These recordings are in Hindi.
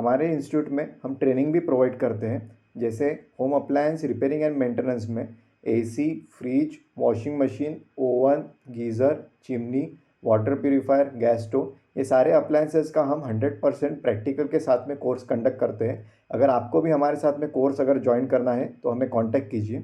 हमारे इंस्टीट्यूट में हम ट्रेनिंग भी प्रोवाइड करते हैं, जैसे home appliance repairing and maintenance में AC, fridge, washing machine, oven, geyser, chimney, water purifier, gas stove, ये सारे अप्लायंसेस का हम 100% प्रैक्टिकल के साथ में कोर्स कंडक्ट करते हैं। अगर आपको भी हमारे साथ में कोर्स अगर ज्वाइन करना है तो हमें कांटेक्ट कीजिए।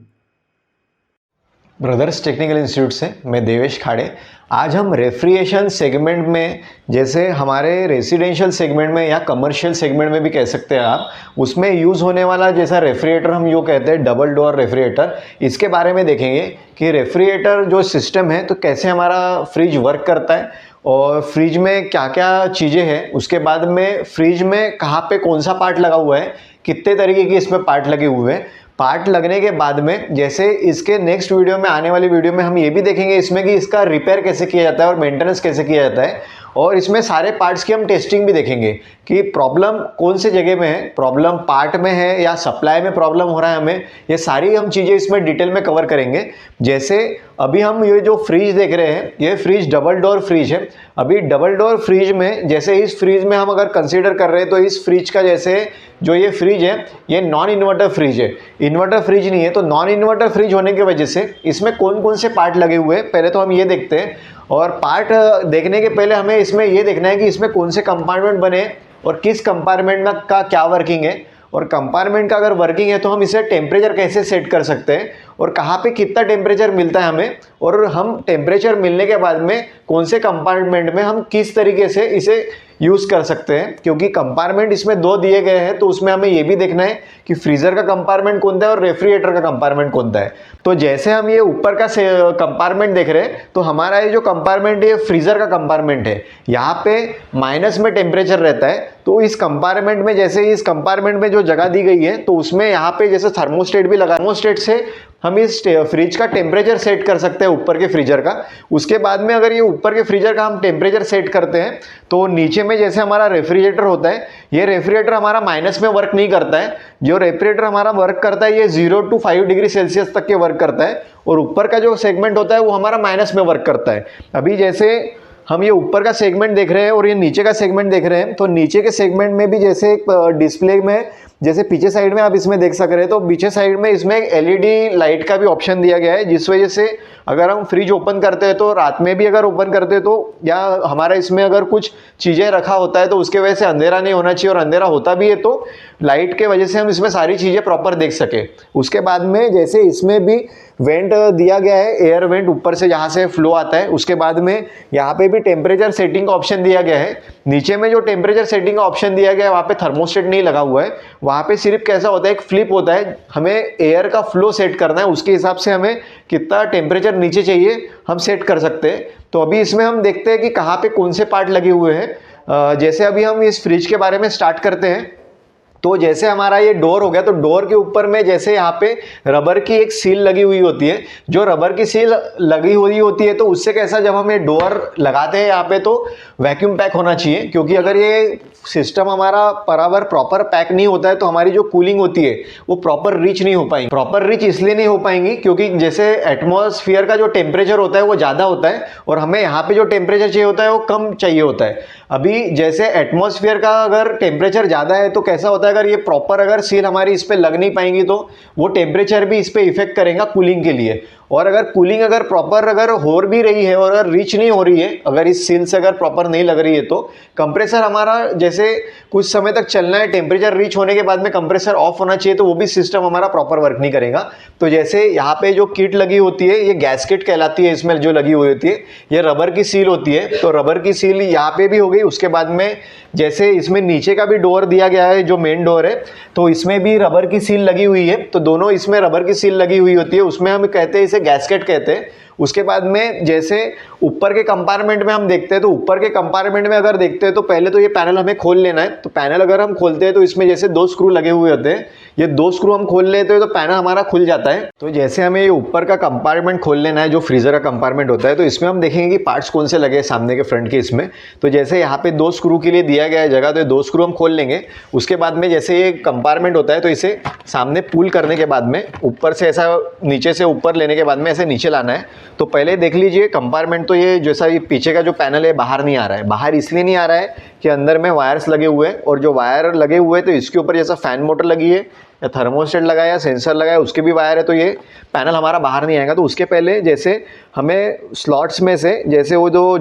ब्रदर्स टेक्निकल इंस्टीट्यूट से मैं देवेश खाड़े। आज हम रेफ्रिजरेशन सेगमेंट में, जैसे हमारे रेसिडेंशियल सेगमेंट में या कमर्शियल सेगमेंट में भी कह सकते हैं आप, उसमें यूज़ होने वाला जैसा रेफ्रिजरेटर हम जो कहते हैं डबल डोर रेफ्रिजरेटर, इसके बारे में देखेंगे कि रेफ्रिजरेटर जो सिस्टम है तो कैसे हमारा फ्रिज वर्क करता है और फ्रिज में क्या क्या चीज़ें हैं। उसके बाद में फ्रिज में कहाँ पे कौन सा पार्ट लगा हुआ है, कितने तरीके के इसमें पार्ट लगे हुए हैं। पार्ट लगने के बाद में जैसे इसके नेक्स्ट वीडियो में, आने वाली वीडियो में हम ये भी देखेंगे इसमें कि इसका रिपेयर कैसे किया जाता है और मेंटेनेंस कैसे किया जाता है। और इसमें सारे पार्ट्स की हम टेस्टिंग भी देखेंगे कि प्रॉब्लम कौन से जगह में है, प्रॉब्लम पार्ट में है या सप्लाई में प्रॉब्लम हो रहा है हमें, ये सारी हम चीज़ें इसमें डिटेल में कवर करेंगे। जैसे अभी हम ये जो फ्रिज देख रहे हैं, ये फ्रिज डबल डोर फ्रिज है। अभी डबल डोर फ्रिज में जैसे इस फ्रिज में हम अगर कंसीडर कर रहे हैं तो इस फ्रिज का जैसे जो ये फ्रिज है ये नॉन इन्वर्टर फ्रिज है, इन्वर्टर फ्रिज नहीं है। तो नॉन इन्वर्टर फ्रिज होने की वजह से इसमें कौन कौन से पार्ट लगे हुए हैं पहले तो हम ये देखते हैं। और पार्ट देखने के पहले हमें इसमें ये देखना है कि इसमें कौन से कंपार्टमेंट बने और किस कंपार्टमेंट में का क्या वर्किंग है। और कंपार्टमेंट का अगर वर्किंग है तो हम इसे टेम्परेचर कैसे सेट कर सकते हैं और कहाँ पे कितना टेम्परेचर मिलता है हमें, और हम टेम्परेचर मिलने के बाद में कौन से कंपार्टमेंट में हम किस तरीके से इसे यूज़ कर सकते हैं। क्योंकि कंपार्टमेंट इसमें दो दिए गए हैं तो उसमें हमें ये भी देखना है कि फ्रीज़र का कंपार्टमेंट कौन सा है और रेफ्रिजरेटर का कंपार्टमेंट कौन सा है। तो जैसे हम ये ऊपर का कंपार्टमेंट देख रहे हैं तो हमारा ये जो कंपार्टमेंट है फ्रीज़र का कंपार्टमेंट है, यहाँ पे माइनस में टेम्परेचर रहता है। तो इस कंपार्टमेंट में, जैसे इस कंपार्टमेंट में जो जगह दी गई है तो उसमें यहाँ पे जैसे थर्मोस्टेट भी लगा, थर्मोस्टेट से हम इस फ्रिज का टेम्परेचर सेट कर सकते हैं ऊपर के फ्रीजर का। उसके बाद में अगर ये ऊपर के फ्रीजर का हम टेम्परेचर सेट करते हैं तो नीचे में जैसे हमारा रेफ्रिजरेटर होता है, ये रेफ्रिजरेटर हमारा माइनस में वर्क नहीं करता है। जो रेफ्रिजरेटर हमारा वर्क करता है ये 0 to 5 डिग्री सेल्सियस तक के वर्क करता है और ऊपर का जो सेगमेंट होता है वो हमारा माइनस में वर्क करता है। अभी जैसे हम ये ऊपर का सेगमेंट देख रहे हैं और ये नीचे का सेगमेंट देख रहे हैं, तो नीचे के सेगमेंट में भी जैसे डिस्प्ले में, जैसे पीछे साइड में आप इसमें देख सक रहे हैं, तो पीछे साइड में इसमें एलईडी लाइट का भी ऑप्शन दिया गया है, जिस वजह से अगर हम फ्रिज ओपन करते हैं तो रात में भी अगर ओपन करते हैं तो, या हमारा इसमें अगर कुछ चीज़ें रखा होता है तो उसके वजह से अंधेरा नहीं होना चाहिए, और अंधेरा होता भी है तो लाइट के वजह से हम इसमें सारी चीज़ें प्रॉपर देख सके। उसके बाद में जैसे इसमें भी वेंट दिया गया है, एयर वेंट ऊपर से जहाँ से फ्लो आता है। उसके बाद में यहाँ पे भी टेम्परेचर सेटिंग का ऑप्शन दिया गया है। नीचे में जो टेम्परेचर सेटिंग का ऑप्शन दिया गया है वहाँ पे थर्मोस्टेट नहीं लगा हुआ है, वहाँ पे सिर्फ कैसा होता है, एक फ्लिप होता है, हमें एयर का फ्लो सेट करना है, उसके हिसाब से हमें कितना टेम्परेचर नीचे चाहिए हम सेट कर सकते हैं। तो अभी इसमें हम देखते हैं कि कहाँ पे कौन से पार्ट लगे हुए हैं। जैसे अभी हम इस फ्रिज के बारे में स्टार्ट करते हैं, तो जैसे हमारा ये डोर हो गया तो डोर के ऊपर में जैसे यहाँ पे रबर की एक सील लगी हुई होती है। जो रबर की सील लगी हुई होती है तो उससे कैसा, जब हम ये डोर लगाते हैं यहाँ पे तो वैक्यूम पैक होना चाहिए, क्योंकि अगर ये सिस्टम हमारा बराबर प्रॉपर पैक नहीं होता है तो हमारी जो कूलिंग होती है वो प्रॉपर रीच नहीं हो पाएंगी। प्रॉपर रीच इसलिए नहीं हो पाएंगी क्योंकि जैसे एटमॉस्फेयर का जो टेम्परेचर होता है वो ज़्यादा होता है और हमें यहाँ पे जो टेम्परेचर चाहिए होता है वो कम चाहिए होता है। अभी जैसे एटमॉस्फेयर का अगर टेम्परेचर ज़्यादा है तो कैसा होता है, अगर ये प्रॉपर अगर सील हमारी इस पर लग नहीं पाएंगी तो वो टेम्परेचर भी इस पर इफेक्ट करेगा कूलिंग के लिए। और अगर कूलिंग अगर प्रॉपर अगर हो भी रही है और अगर रीच नहीं हो रही है, अगर इस सील से अगर प्रॉपर नहीं लग रही है तो कंप्रेसर हमारा जैसे कुछ समय तक चलना है, टेम्परेचर रीच होने के बाद में कंप्रेसर ऑफ होना चाहिए, तो वो भी सिस्टम हमारा प्रॉपर वर्क नहीं करेगा। तो जैसे यहाँ पे जो किट लगी होती है ये गैस्केट कहलाती है, इसमें जो लगी हुई होती है ये रबर की सील होती है। तो रबर की सील यहाँ पे भी हो गई। उसके बाद में जैसे इसमें नीचे का भी डोर दिया गया है, जो मेन डोर है, तो इसमें भी रबर की सील लगी हुई है। तो दोनों इसमें रबर की सील लगी हुई होती है, उसमें हम कहते हैं इसे गैस्केट कहते हैं। उसके बाद में जैसे ऊपर के कंपार्टमेंट में हम देखते हैं तो ऊपर के कंपार्टमेंट में अगर देखते हैं तो पहले तो ये पैनल हमें खोल लेना है। तो पैनल अगर हम खोलते हैं तो इसमें जैसे 2 स्क्रू लगे हुए होते हैं, ये 2 स्क्रू हम खोल लेते हैं तो पैनल हमारा खुल जाता है। तो जैसे हमें ये ऊपर का कंपार्टमेंट खोल लेना है जो फ्रीजर का कंपार्टमेंट होता है, तो इसमें हम देखेंगे कि पार्ट्स कौन से लगे हैं सामने के फ्रंट के इसमें। तो जैसे यहाँ पे 2 स्क्रू के लिए दिया गया है जगह, तो 2 स्क्रू हम खोल लेंगे। उसके बाद में जैसे ये कंपार्टमेंट होता है तो इसे सामने पुल करने के बाद में ऊपर से ऐसा नीचे से ऊपर लेने के बाद में ऐसे नीचे लाना है। तो पहले देख लीजिए कंपार्टमेंट, तो ये जैसा ये पीछे का जो पैनल है बाहर नहीं आ रहा है। बाहर इसलिए नहीं आ रहा है कि अंदर में वायर्स लगे हुए हैं, और जो वायर लगे हुए हैं तो इसके ऊपर जैसा फैन मोटर लगी है या थर्मोस्टेट लगा है या सेंसर लगा है, उसके भी वायर है, तो ये पैनल हमारा बाहर नहीं आएगा। तो उसके पहले जैसे हमें स्लॉट्स में से जैसे वो जो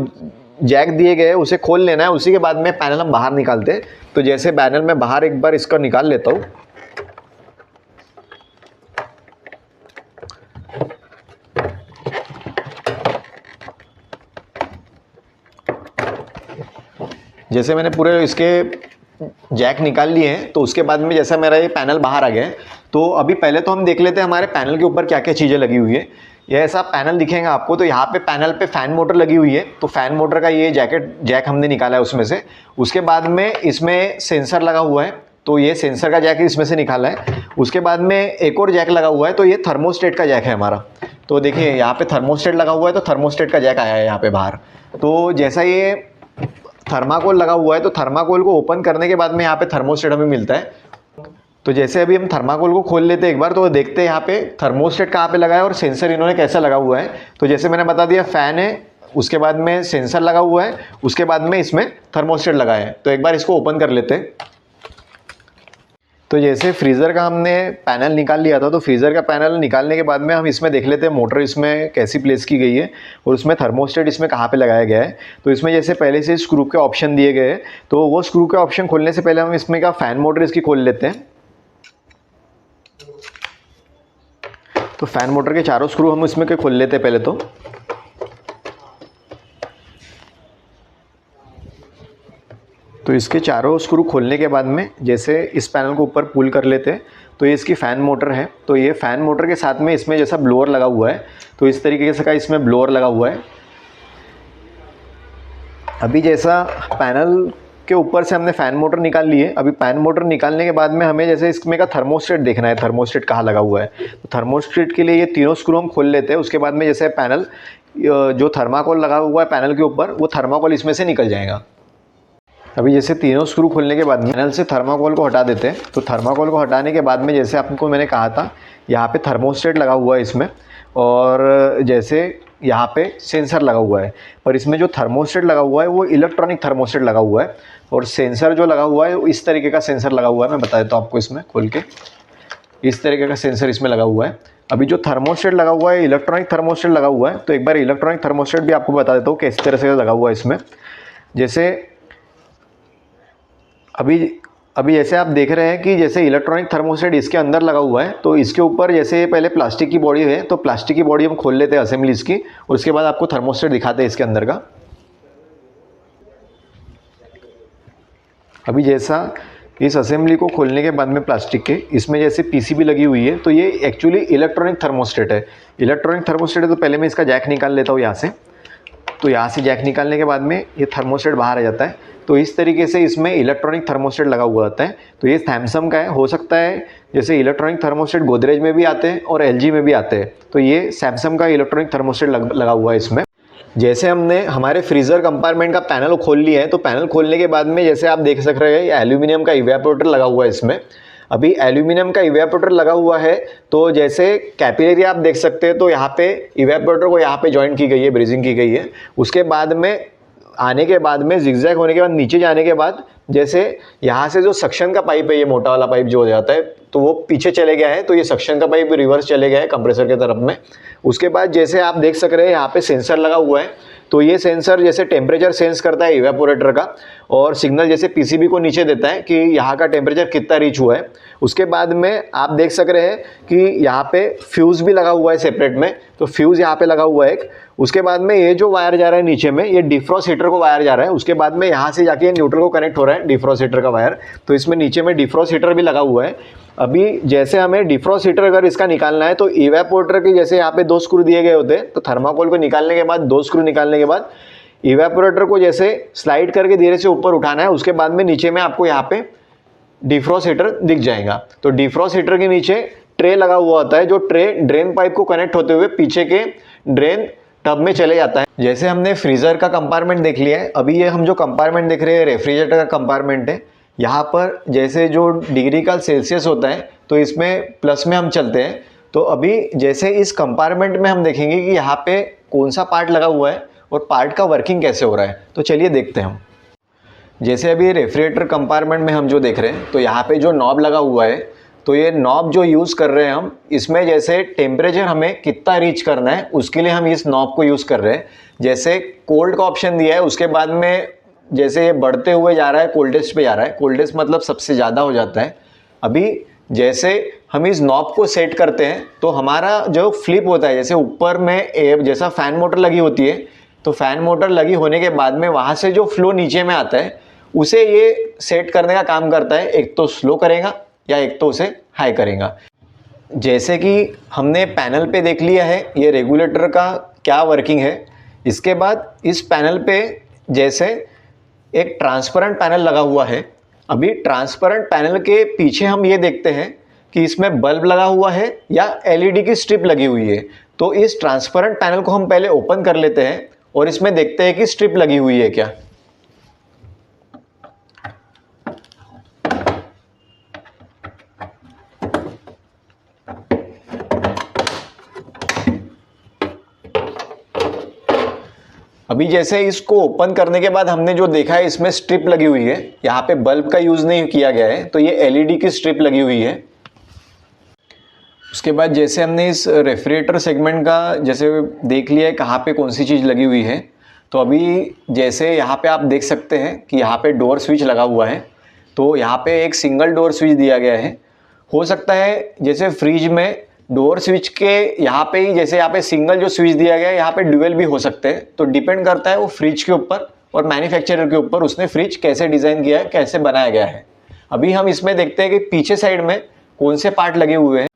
जैक दिए गए उसे खोल लेना है, उसी के बाद में पैनल हम बाहर निकालते हैं। तो जैसे पैनल में बाहर एक बार इसका निकाल लेता हूँ। जैसे मैंने पूरे इसके जैक निकाल लिए हैं, तो उसके बाद में जैसा मेरा ये पैनल बाहर आ गया है, तो अभी पहले तो हम देख लेते हैं हमारे पैनल के ऊपर क्या क्या चीज़ें लगी हुई है। ये ऐसा पैनल दिखेगा आपको, तो यहाँ पे पैनल पे फैन मोटर लगी हुई है, तो फैन मोटर का ये जैक हमने निकाला है उसमें से। उसके बाद में इसमें सेंसर लगा हुआ है, तो ये सेंसर का जैक इसमें से निकाला है। उसके बाद में एक और जैक लगा हुआ है, तो ये थर्मोस्टेट का जैक है हमारा। तो देखिए यहाँ पे थर्मोस्टेट लगा हुआ है, तो थर्मोस्टेट का जैक आया है यहाँ पे बाहर। तो जैसा ये थर्माकोल लगा हुआ है, तो थर्माकोल को ओपन करने के बाद में यहाँ पे थर्मोस्टेट हमें मिलता है। तो जैसे अभी हम थर्माकोल को खोल लेते हैं एक बार, तो देखते हैं यहाँ पे थर्मोस्टेट कहाँ पे लगा है और सेंसर इन्होंने कैसा लगा हुआ है। तो जैसे मैंने बता दिया, फैन है, उसके बाद में सेंसर लगा हुआ है, उसके बाद में इसमें थर्मोस्टेट लगा है। तो एक बार इसको ओपन कर लेते हैं। तो जैसे फ्रीज़र का हमने पैनल निकाल लिया था, तो फ्रीज़र का पैनल निकालने के बाद में हम इसमें देख लेते हैं मोटर इसमें कैसी प्लेस की गई है और उसमें थर्मोस्टेट इसमें कहाँ पे लगाया गया है। तो इसमें जैसे पहले से स्क्रू के ऑप्शन दिए गए हैं, तो वो स्क्रू के ऑप्शन खोलने से पहले हम इसमें का फ़ैन मोटर इसकी खोल लेते हैं। तो फ़ैन मोटर के चारों स्क्रू हम इसमें के खोल लेते हैं पहले तो इसके चारों स्क्रू खोलने के बाद में जैसे इस पैनल को ऊपर पुल कर लेते हैं, तो ये इसकी फ़ैन मोटर है। तो ये फ़ैन मोटर के साथ में इसमें जैसा ब्लोअर लगा हुआ है, तो इस तरीके से का इसमें ब्लोअर लगा हुआ है। अभी जैसा पैनल के ऊपर से हमने फ़ैन मोटर निकाल ली है, अभी फ़ैन मोटर निकालने के बाद में हमें जैसे इसमें का थर्मोस्टेट देखना है, थर्मोस्टेट कहाँ लगा हुआ है। तो थर्मोस्टेट के लिए ये तीनों स्क्रू हम खोल लेते हैं। उसके बाद में जैसे पैनल जो थर्माकोल लगा हुआ है पैनल के ऊपर, वो थर्माकोल इसमें से निकल जाएगा। अभी जैसे तीनों स्क्रू खोलने के बाद पैनल से थर्माकोल को हटा देते हैं। तो थर्माकोल को हटाने के बाद में जैसे आपको मैंने कहा था, यहाँ पे थर्मोस्टेट लगा हुआ है इसमें, और जैसे यहाँ पे सेंसर लगा हुआ है। पर इसमें जो थर्मोस्टेट लगा हुआ है वो इलेक्ट्रॉनिक थर्मोस्टेट लगा हुआ है, और सेंसर जो लगा हुआ है वो इस तरीके का सेंसर लगा हुआ है। मैं बता देता हूँ आपको इसमें खोल के, इस तरीके का सेंसर इसमें लगा हुआ है। अभी जो थर्मोस्टेट लगा हुआ है इलेक्ट्रॉनिक थर्मोस्टेट लगा हुआ है। तो एक बार इलेक्ट्रॉनिक थर्मोस्टेट भी आपको बता देता हूँ किस तरह से लगा हुआ है इसमें। जैसे अभी जैसे आप देख रहे हैं कि जैसे इलेक्ट्रॉनिक थर्मोस्टेट इसके अंदर लगा हुआ है, तो इसके ऊपर जैसे पहले प्लास्टिक की बॉडी है, तो प्लास्टिक की बॉडी हम खोल लेते हैं असेंबली इसकी, और उसके बाद आपको थर्मोस्टेट दिखाते हैं इसके अंदर का। अभी जैसा इस असेंबली को खोलने के बाद में प्लास्टिक के इसमें जैसे पीसीबी लगी हुई है, तो ये एक्चुअली इलेक्ट्रॉनिक थर्मोस्टेट है। इलेक्ट्रॉनिक थर्मोस्टेट है, तो पहले मैं इसका जैक निकाल लेता हूँ यहाँ से। तो यहाँ से जैक निकालने के बाद में ये थर्मोस्टेट बाहर आ जाता है। तो इस तरीके से इसमें इलेक्ट्रॉनिक थर्मोस्टेट लगा हुआ आता है। तो ये सैमसंग का है, हो सकता है जैसे इलेक्ट्रॉनिक थर्मोस्टेट गोदरेज में भी आते हैं और एलजी में भी आते हैं। तो ये सैमसंग का इलेक्ट्रॉनिक थर्मोस्टेट लगा हुआ है इसमें। जैसे हमने हमारे फ्रीज़र कंपार्टमेंट का पैनल खोल लिया है, तो पैनल खोलने के बाद में जैसे आप देख सक रहे हैं एल्यूमिनियम का इवेपोरेटर लगा हुआ है इसमें। अभी एल्यूमिनियम का इवेपोरेटर लगा हुआ है, तो जैसे कैपिलरी आप देख सकते हैं, तो यहाँ पे इवेपोरेटर को यहाँ पे जॉइंट की गई है, ब्रीजिंग की गई है। उसके बाद में आने के बाद में जिगजैग होने के बाद नीचे जाने के बाद जैसे यहाँ से जो सक्शन का पाइप है, ये मोटा वाला पाइप जो हो जाता है, तो वो पीछे चले गया है। तो ये सक्शन का पाइप रिवर्स चले गया है कंप्रेसर के तरफ में। उसके बाद जैसे आप देख सक रहे हैं यहाँ पे सेंसर लगा हुआ है, तो ये सेंसर जैसे टेम्परेचर सेंस करता है इवेपोरेटर का, और सिग्नल जैसे पीसीबी को नीचे देता है कि यहाँ का टेम्परेचर कितना रीच हुआ है। उसके बाद में आप देख सक रहे हैं कि यहाँ पे फ्यूज़ भी लगा हुआ है सेपरेट में, तो फ्यूज़ यहाँ पे लगा हुआ है एक। उसके बाद में ये जो वायर जा रहा है नीचे में, ये डिफ्रॉस्ट हीटर को वायर जा रहा है। उसके बाद में यहाँ से जाके न्यूट्रल को कनेक्ट हो रहा है डिफ्रॉस्ट हीटर का वायर। तो इसमें नीचे में डिफ्रॉस्ट हीटर भी लगा हुआ है। अभी जैसे हमें डिफ्रॉस्ट हीटर अगर इसका निकालना है, तो इवेपोरेटर के जैसे यहाँ पे 2 स्क्रू दिए गए होते हैं, तो थर्माकोल को निकालने के बाद 2 स्क्रू निकालने के बाद इवेपोरेटर को जैसे स्लाइड करके धीरे से ऊपर उठाना है। उसके बाद में नीचे में आपको यहाँ पे डिफ्रॉस्ट हीटर दिख जाएगा। तो डिफ्रॉस्ट हीटर के नीचे ट्रे लगा हुआ होता है, जो ट्रे ड्रेन पाइप को कनेक्ट होते हुए पीछे के ड्रेन टब में चले जाता है। जैसे हमने फ्रीज़र का कंपार्टमेंट देख लिया है, अभी ये हम जो कंपार्टमेंट देख रहे हैं रेफ्रिजरेटर का कंपार्टमेंट है। यहाँ पर जैसे जो डिग्री का सेल्सियस होता है, तो इसमें प्लस में हम चलते हैं। तो अभी जैसे इस कंपार्टमेंट में हम देखेंगे कि यहाँ पे कौन सा पार्ट लगा हुआ है और पार्ट का वर्किंग कैसे हो रहा है। तो चलिए देखते हैं हम। जैसे अभी रेफ्रिजरेटर कंपार्टमेंट में हम जो देख रहे हैं, तो यहाँ पे जो नॉब लगा हुआ है, तो ये नॉब जो यूज़ कर रहे हैं हम, इसमें जैसे टेम्परेचर हमें कितना रीच करना है उसके लिए हम इस नॉब को यूज़ कर रहे हैं। जैसे कोल्ड का ऑप्शन दिया है, उसके बाद में जैसे ये बढ़ते हुए जा रहा है, कोल्डेस्ट पे जा रहा है। कोल्डेस्ट मतलब सबसे ज़्यादा हो जाता है। अभी जैसे हम इस नॉब को सेट करते हैं तो हमारा जो फ्लिप होता है, जैसे ऊपर में जैसा फ़ैन मोटर लगी होती है, तो फ़ैन मोटर लगी होने के बाद में वहाँ से जो फ्लो नीचे में आता है उसे ये सेट करने का काम करता है। एक तो स्लो करेगा या एक तो उसे हाई करेगा। जैसे कि हमने पैनल पे देख लिया है ये रेगुलेटर का क्या वर्किंग है। इसके बाद इस पैनल पे जैसे एक ट्रांसपेरेंट पैनल लगा हुआ है। अभी ट्रांसपेरेंट पैनल के पीछे हम ये देखते हैं कि इसमें बल्ब लगा हुआ है या एलईडी की स्ट्रिप लगी हुई है। तो इस ट्रांसपेरेंट पैनल को हम पहले ओपन कर लेते हैं और इसमें देखते हैं कि स्ट्रिप लगी हुई है क्या। अभी जैसे इसको ओपन करने के बाद हमने जो देखा है इसमें स्ट्रिप लगी हुई है। यहाँ पे बल्ब का यूज़ नहीं किया गया है, तो ये एलईडी की स्ट्रिप लगी हुई है। उसके बाद जैसे हमने इस रेफ्रिजरेटर सेगमेंट का जैसे देख लिया है कहाँ पे कौन सी चीज़ लगी हुई है, तो अभी जैसे यहाँ पे आप देख सकते हैं कि यहाँ पे डोर स्विच लगा हुआ है। तो यहाँ पे एक सिंगल डोर स्विच दिया गया है। हो सकता है जैसे फ्रिज में डोर स्विच के यहाँ पे ही, जैसे यहाँ पे सिंगल जो स्विच दिया गया है, यहाँ पे ड्यूअल भी हो सकते हैं। तो डिपेंड करता है वो फ्रिज के ऊपर और मैन्युफैक्चरर के ऊपर, उसने फ्रिज कैसे डिज़ाइन किया है, कैसे बनाया गया है। अभी हम इसमें देखते हैं कि पीछे साइड में कौन से पार्ट लगे हुए हैं।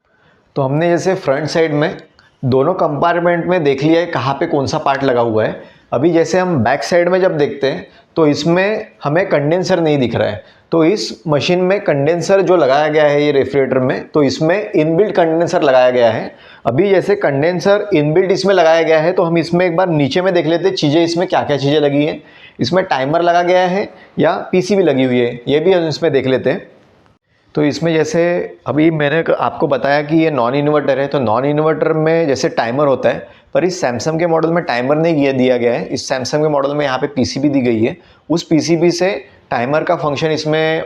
तो हमने जैसे फ्रंट साइड में दोनों कंपार्टमेंट में देख लिया है कहाँ पे कौन सा पार्ट लगा हुआ है। अभी जैसे हम बैक साइड में जब देखते हैं तो इसमें हमें कंडेंसर नहीं दिख रहा है। तो इस मशीन में कंडेंसर जो लगाया गया है ये रेफ्रिजरेटर में, तो इसमें इनबिल्ट कंडेंसर लगाया गया है। अभी जैसे कंडेंसर इनबिल्ट इसमें लगाया गया है, तो हम इसमें एक बार नीचे में देख लेते हैं चीज़ें, इसमें क्या क्या चीज़ें लगी हैं। इसमें टाइमर लगा गया है या पीसीबी लगी हुई है, ये भी हम इसमें देख लेते हैं। तो इसमें जैसे अभी मैंने आपको बताया कि ये नॉन इन्वर्टर है, तो नॉन इन्वर्टर में जैसे टाइमर होता है, पर इस सैमसंग के मॉडल में टाइमर नहीं दिया गया है। इस सैमसंग के मॉडल में यहाँ पे पीसीबी दी गई है, उस पीसीबी से टाइमर का फंक्शन इसमें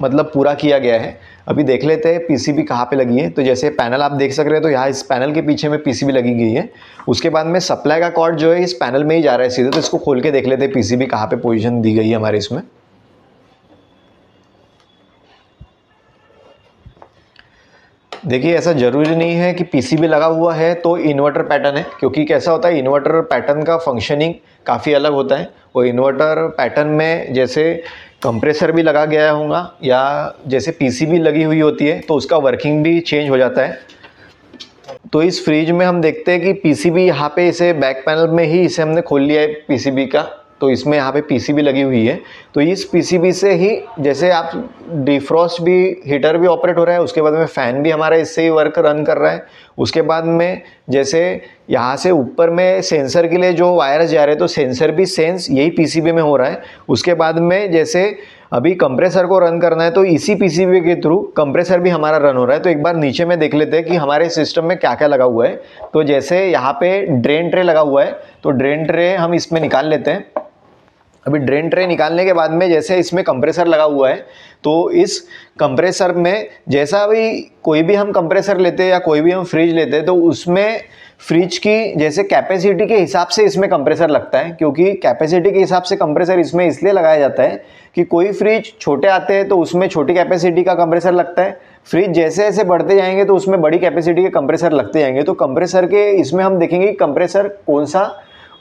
मतलब पूरा किया गया है। अभी देख लेते हैं पीसीबी कहाँ पे लगी है। तो जैसे पैनल आप देख सक रहे हैं, तो यहाँ इस पैनल के पीछे में पीसीबी लगी गई है। उसके बाद में सप्लाई का कॉर्ड जो है इस पैनल में ही जा रहा है सीधे। तो इसको खोल के देख लेते हैं पीसीबी कहाँ पे पोजीशन दी गई है हमारे इसमें। देखिए ऐसा ज़रूरी नहीं है कि पीसीबी लगा हुआ है तो इन्वर्टर पैटर्न है, क्योंकि कैसा होता है इन्वर्टर पैटर्न का फंक्शनिंग काफ़ी अलग होता है। और इन्वर्टर पैटर्न में जैसे कंप्रेसर भी लगा गया होगा या जैसे पीसीबी लगी हुई होती है, तो उसका वर्किंग भी चेंज हो जाता है। तो इस फ्रिज में हम देखते हैं कि पीसीबी यहाँ पे इसे बैक पैनल में ही इसे हमने खोल लिया है पीसीबी का। तो इसमें यहाँ पे पीसीबी लगी हुई है। तो इस पीसीबी से ही जैसे आप डिफ्रॉस्ट भी, हीटर भी ऑपरेट हो रहा है, उसके बाद में फ़ैन भी हमारा इससे ही वर्क रन कर रहा है। उसके बाद में जैसे यहाँ से ऊपर में सेंसर के लिए जो वायर्स जा रहे हैं, तो सेंसर भी सेंस यही पीसीबी में हो रहा है। उसके बाद में जैसे अभी कंप्रेसर को रन करना है, तो इसी पीसीबी के थ्रू कंप्रेसर भी हमारा रन हो रहा है। तो एक बार नीचे में देख लेते हैं कि हमारे सिस्टम में क्या क्या लगा हुआ है। तो जैसे यहाँ पे ड्रेन ट्रे लगा हुआ है, तो ड्रेन ट्रे हम इसमें निकाल लेते हैं। अभी ड्रेन ट्रे निकालने के बाद में जैसे इसमें कंप्रेसर लगा हुआ है, तो इस कंप्रेसर में जैसा भी कोई भी हम कंप्रेसर लेते हैं या कोई भी हम फ्रिज लेते हैं, तो उसमें फ्रिज की जैसे कैपेसिटी के हिसाब से इसमें कंप्रेसर लगता है। क्योंकि कैपेसिटी के हिसाब से कंप्रेसर इसमें इसलिए लगाया जाता है कि कोई फ्रिज छोटे आते हैं तो उसमें छोटी कैपेसिटी का कंप्रेसर लगता है। फ्रिज जैसे जैसे बढ़ते जाएंगे तो उसमें बड़ी कैपेसिटी के कंप्रेसर लगते जाएंगे। तो कंप्रेसर के इसमें हम देखेंगे कि कंप्रेसर कौन सा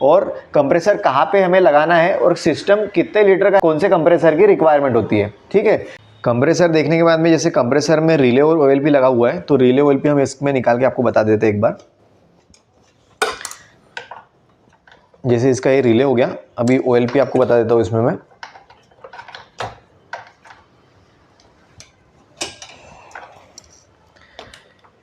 और कंप्रेसर कहाँ पे हमें लगाना है और सिस्टम कितने लीटर का कौन से कंप्रेसर की रिक्वायरमेंट होती है। ठीक है, कंप्रेसर देखने के बाद में जैसे कंप्रेसर में रिले और ऑयल भी लगा हुआ है, तो रिले ऑयल भी हम इसमें निकाल के आपको बता देते हैं एक बार। जैसे इसका ये रिले हो गया, अभी ऑयल भी आपको बता देता हूँ इसमें मैं।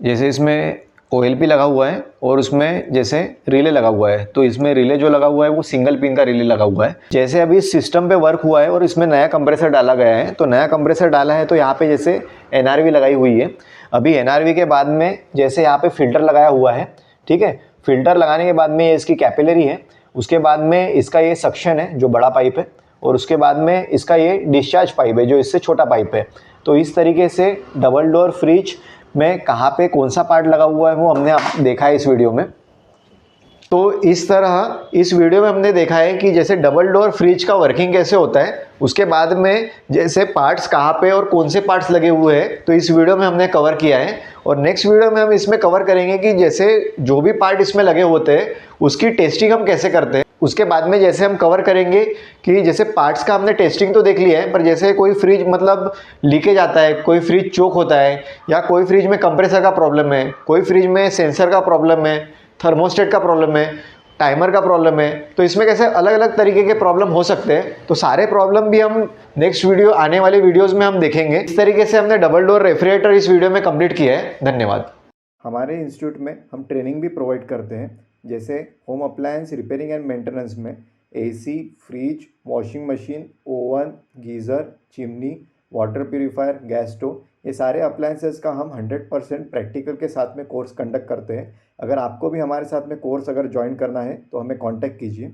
जैसे इसमें ऑयल भी लगा हुआ है और उसमें जैसे रिले लगा हुआ है, तो इसमें रिले जो लगा हुआ है वो सिंगल पिन का रिले लगा हुआ है। जैसे अभी सिस्टम पे वर्क हुआ है और इसमें नया कंप्रेसर डाला गया है, तो नया कंप्रेसर डाला है तो यहाँ पे जैसे एनआरवी लगाई हुई है। अभी एनआरवी के बाद में जैसे यहाँ पे फिल्टर लगाया हुआ है, ठीक है, फिल्टर लगाने के बाद में ये इसकी कैपिलरी है, उसके बाद में इसका ये सक्शन है जो बड़ा पाइप है, और उसके बाद में इसका ये डिस्चार्ज पाइप है जो इससे छोटा पाइप है। तो इस तरीके से डबल डोर फ्रिज में कहाँ पे कौन सा पार्ट लगा हुआ है वो हमने आप देखा है इस वीडियो में। तो इस तरह इस वीडियो में हमने देखा है कि जैसे डबल डोर फ्रिज का वर्किंग कैसे होता है, उसके बाद में जैसे पार्ट्स कहाँ पे और कौन से पार्ट्स लगे हुए हैं, तो इस वीडियो में हमने कवर किया है। और नेक्स्ट वीडियो में हम इसमें कवर करेंगे कि जैसे जो भी पार्ट इसमें लगे होते हैं उसकी टेस्टिंग हम कैसे करते हैं। उसके बाद में जैसे हम कवर करेंगे कि जैसे पार्ट्स का हमने टेस्टिंग तो देख लिया है, पर जैसे कोई फ्रिज मतलब लीकेज आता है, कोई फ्रिज चोक होता है, या कोई फ्रिज में कंप्रेसर का प्रॉब्लम है, कोई फ्रिज में सेंसर का प्रॉब्लम है, थर्मोस्टेट का प्रॉब्लम है, टाइमर का प्रॉब्लम है, तो इसमें कैसे अलग अलग तरीके के प्रॉब्लम हो सकते हैं। तो सारे प्रॉब्लम भी हम नेक्स्ट वीडियो आने वाले वीडियोस में हम देखेंगे। इस तरीके से हमने डबल डोर रेफ्रिजरेटर इस वीडियो में कंप्लीट किया है। धन्यवाद। हमारे इंस्टीट्यूट में हम ट्रेनिंग भी प्रोवाइड करते हैं, जैसे home appliance repairing and maintenance में AC, fridge, washing machine, oven, geyser, chimney, water purifier, gas stove, ये सारे अप्लायंसेस का हम 100% प्रैक्टिकल के साथ में कोर्स कंडक्ट करते हैं। अगर आपको भी हमारे साथ में कोर्स अगर ज्वाइन करना है तो हमें कांटेक्ट कीजिए।